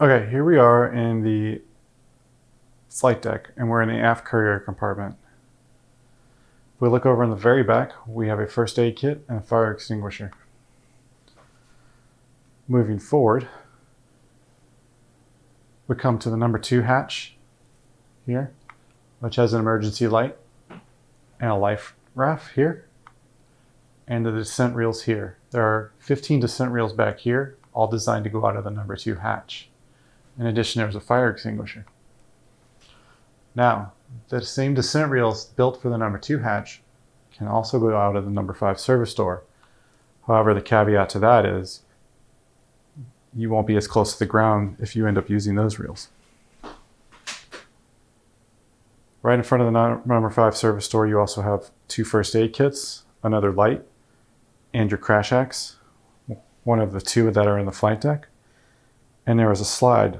Okay, here we are in the flight deck, and we're in the aft courier compartment. If we look over in the very back, we have a first aid kit and a fire extinguisher. Moving forward, we come to the number 2 hatch here, which has an emergency light and a life raft here, and the descent reels here. There are 15 descent reels back here, all designed to go out of the number 2 hatch. In addition, there's a fire extinguisher. Now, the same descent reels built for the number 2 hatch can also go out of the number 5 service door. However, the caveat to that is you won't be as close to the ground if you end up using those reels. Right in front of the number 5 service door, you also have 2 first aid kits, another light, and your crash axe, one of the 2 that are in the flight deck. And there is a slide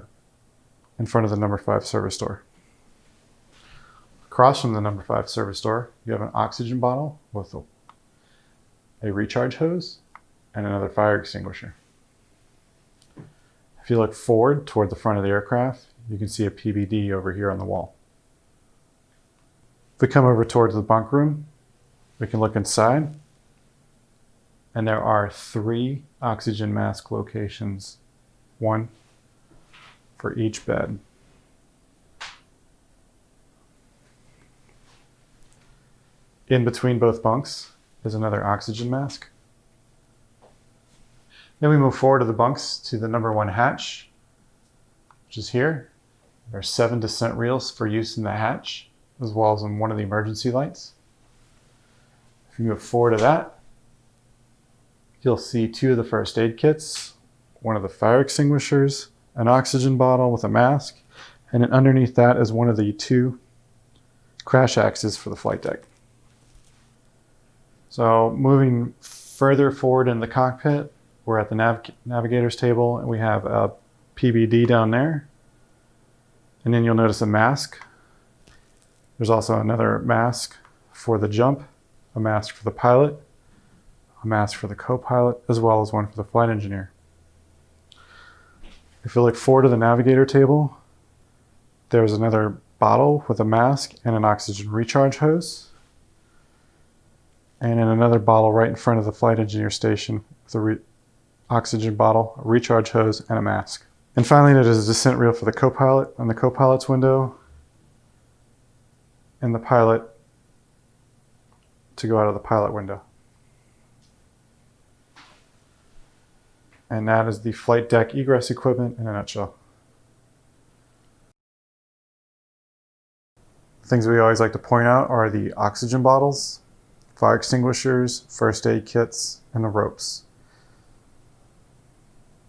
in front of the number 5 service door. Across from the number 5 service door, you have an oxygen bottle with a recharge hose and another fire extinguisher. If you look forward toward the front of the aircraft, you can see a PBD over here on the wall. If we come over towards the bunk room, we can look inside, and there are 3 oxygen mask locations, 1 for each bed. In between both bunks is another oxygen mask. Then we move forward to the bunks to the number 1 hatch, which is here. There are 7 descent reels for use in the hatch, as well as in one of the emergency lights. If you move forward to that, you'll see 2 of the first aid kits, one of the fire extinguishers, an oxygen bottle with a mask, and then underneath that is one of the 2 crash axes for the flight deck. So moving further forward in the cockpit, we're at the navigator's table, and we have a PBD down there. And then you'll notice a mask. There's also another mask for the jump, a mask for the pilot, a mask for the co-pilot, as well as one for the flight engineer. If you look forward to the navigator table, there's another bottle with a mask and an oxygen recharge hose. And in another bottle right in front of the flight engineer station with a oxygen bottle, a recharge hose, and a mask. And finally, there's a descent reel for the co-pilot on the co-pilot's window, and the pilot to go out of the pilot window. And that is the flight deck egress equipment in a nutshell. The things we always like to point out are the oxygen bottles, fire extinguishers, first aid kits, and the ropes.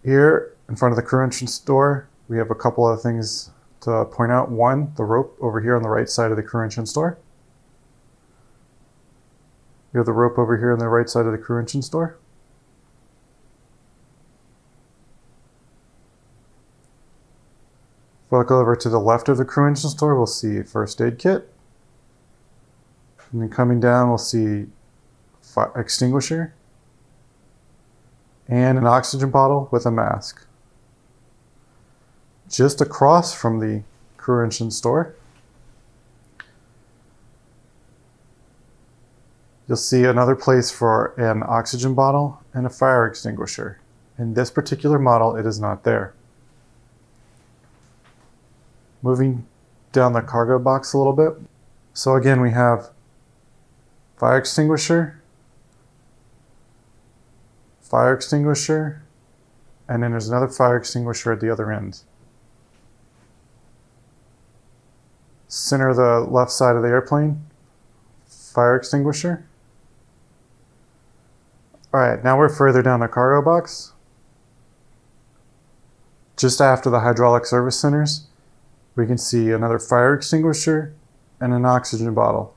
Here in front of the crew entrance door, we have a couple of things to point out. 1, the rope over here on the right side of the crew entrance door. We have the rope over here on the right side of the crew entrance door. If we look over to the left of the crew entrance door, we'll see a first aid kit. And then coming down, we'll see fire extinguisher and an oxygen bottle with a mask. Just across from the crew entrance door, you'll see another place for an oxygen bottle and a fire extinguisher. In this particular model, it is not there. Moving down the cargo box a little bit. So again, we have fire extinguisher, and then there's another fire extinguisher at the other end. Center of the left side of the airplane, fire extinguisher. All right, now we're further down the cargo box. Just after the hydraulic service centers, we can see another fire extinguisher and an oxygen bottle.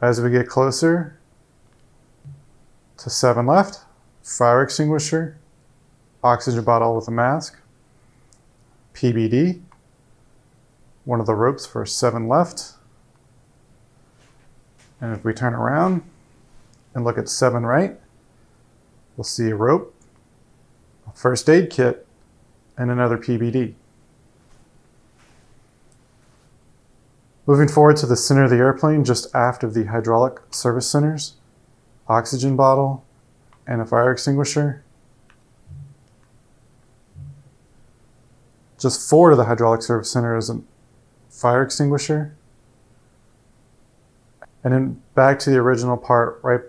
As we get closer to 7 left, fire extinguisher, oxygen bottle with a mask, PBD, one of the ropes for 7 left. And if we turn around and look at 7 right, we'll see a rope, a first aid kit, and another PBD. Moving forward to the center of the airplane, just aft of the hydraulic service centers, oxygen bottle, and a fire extinguisher. Just forward of the hydraulic service center is a fire extinguisher. And then back to the original part, right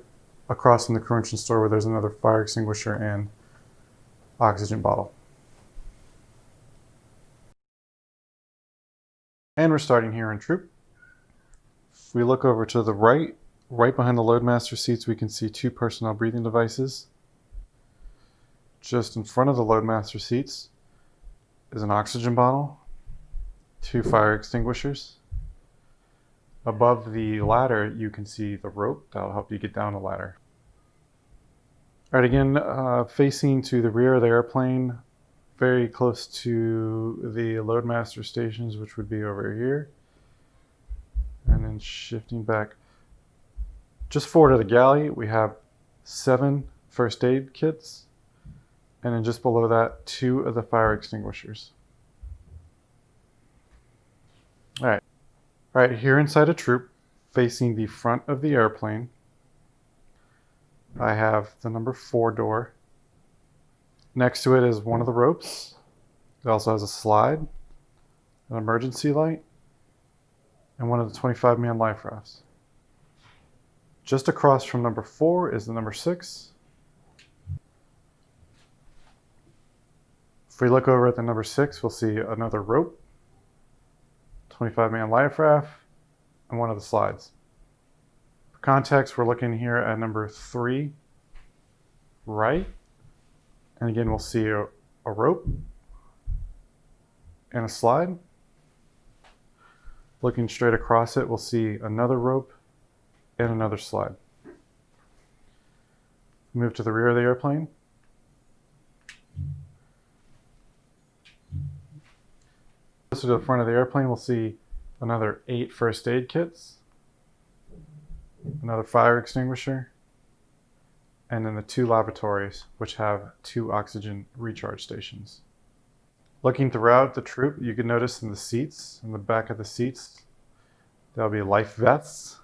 across from the crew entrance door, where there's another fire extinguisher and oxygen bottle. And we're starting here in troop. If we look over to the right behind the loadmaster seats, we can see 2 personnel breathing devices. Just in front of the loadmaster seats is an oxygen bottle, 2 fire extinguishers. Above the ladder, you can see the rope that'll help you get down the ladder. All right, again, facing to the rear of the airplane, very close to the loadmaster stations, which would be over here. And then shifting back, just forward of the galley, we have 7 first aid kits. And then just below that, 2 of the fire extinguishers. All right. Right here inside a troop, facing the front of the airplane, I have the number 4 door. Next to it is one of the ropes. It also has a slide, an emergency light, and one of the 25-man life rafts. Just across from number 4 is the number 6. If we look over at the number 6, we'll see another rope, 25-man life raft, and one of the slides. For context, we're looking here at number 3, right. And again, we'll see a rope and a slide. Looking straight across it, we'll see another rope and another slide. Move to the rear of the airplane. Closer to the front of the airplane, we'll see another 8 first aid kits, another fire extinguisher, and then the 2 lavatories, which have 2 oxygen recharge stations. Looking throughout the troop, you can notice in the seats, in the back of the seats, there'll be life vests,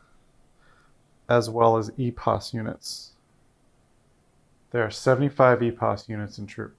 as well as EPOS units. There are 75 EPOS units in troop.